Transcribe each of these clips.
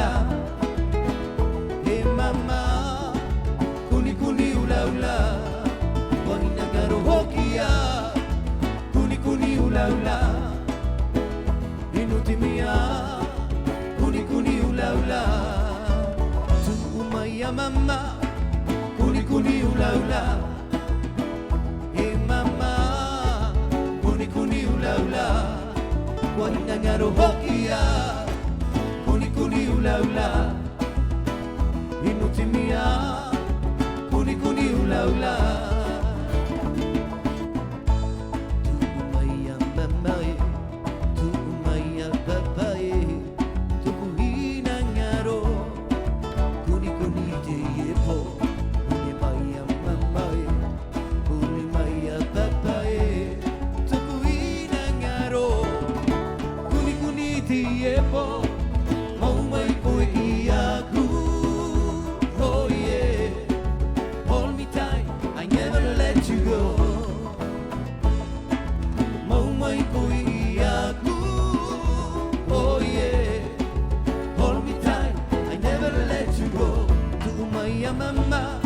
ula. Hey mama, kuni kuni ula ula. Wainagaro hokia, kuni kuni ula ula. Inutimia, kuni kuni ula ula. Tu umaya mama, kuni kuni ula ula. Hey mama, kuni kuni ula ula. Wainagaro hokia, kuni kuni ula ula. Inutimia, kuni kuni ula ula. Mama,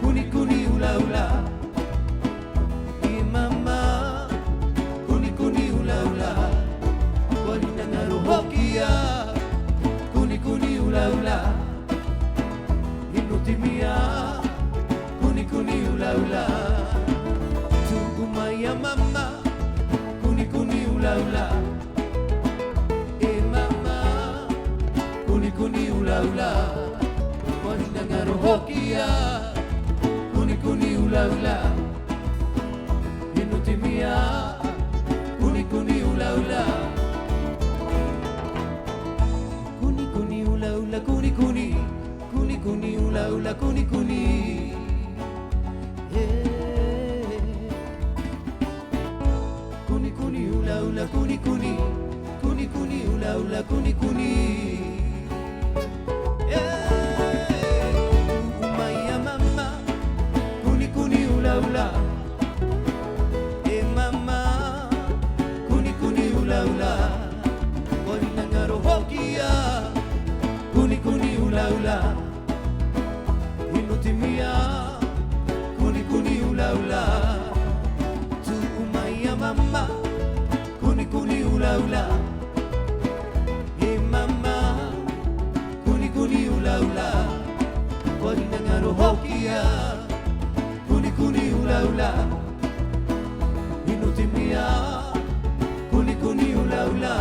kuni kuni ula ula. Mama, kuni kuni ula ula. Wainagaro hokia, kuni kuni ula ula. Inutimia, kuni kuni ula ula. Tugumaya mama, kuni kuni ula ula. Mama, kuni kuni ula ula. Wainagaro hokia, kuni kuni ula ula. Inutimia, kuni kuni ula ula. Kuni kuni ula ula, kuni kuni. Kuni kuni ula ula, kuni kuni. Kuni kuni ula ula, kuni kuni. Kuni kuni ula ula, kuni kuni. Mama, kuni kuni ula ula. Wainagaro hokia, kuni kuni ula ula. Inutimia, kuni kuni ula ula. Tu umaya mama, kuni kuni ula ula. Mama, kuni kuni ula ula. Wainagaro hokia, kuni kuni ula ula. Inutimia, kuni kuni ula ula.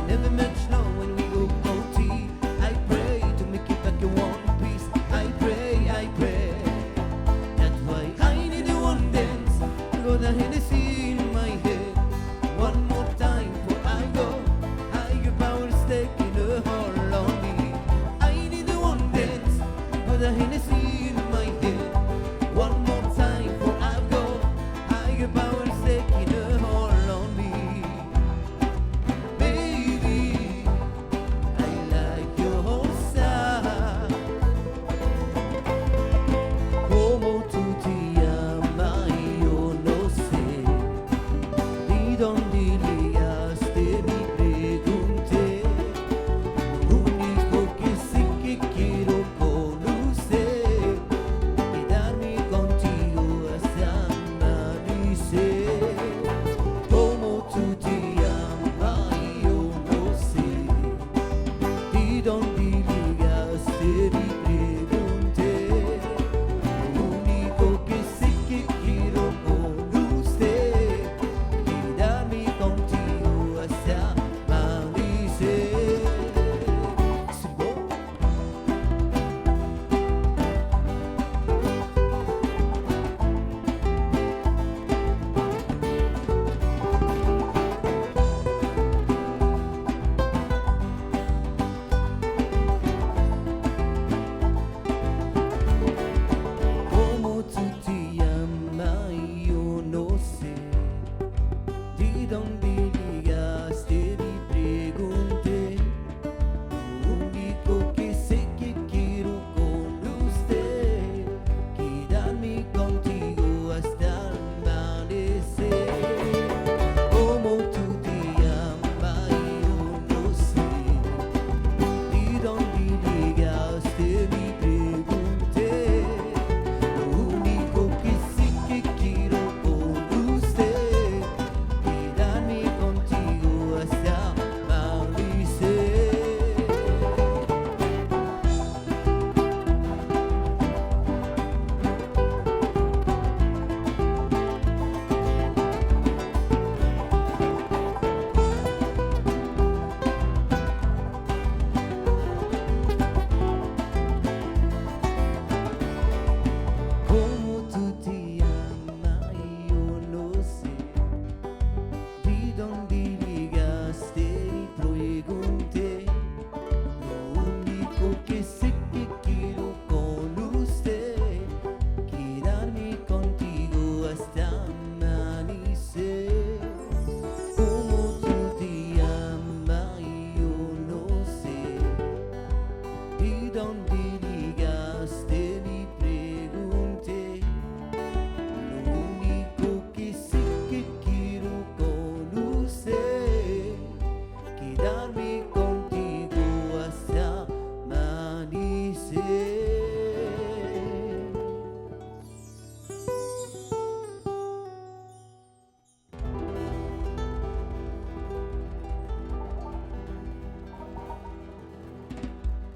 Never met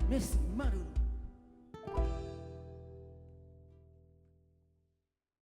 Merci.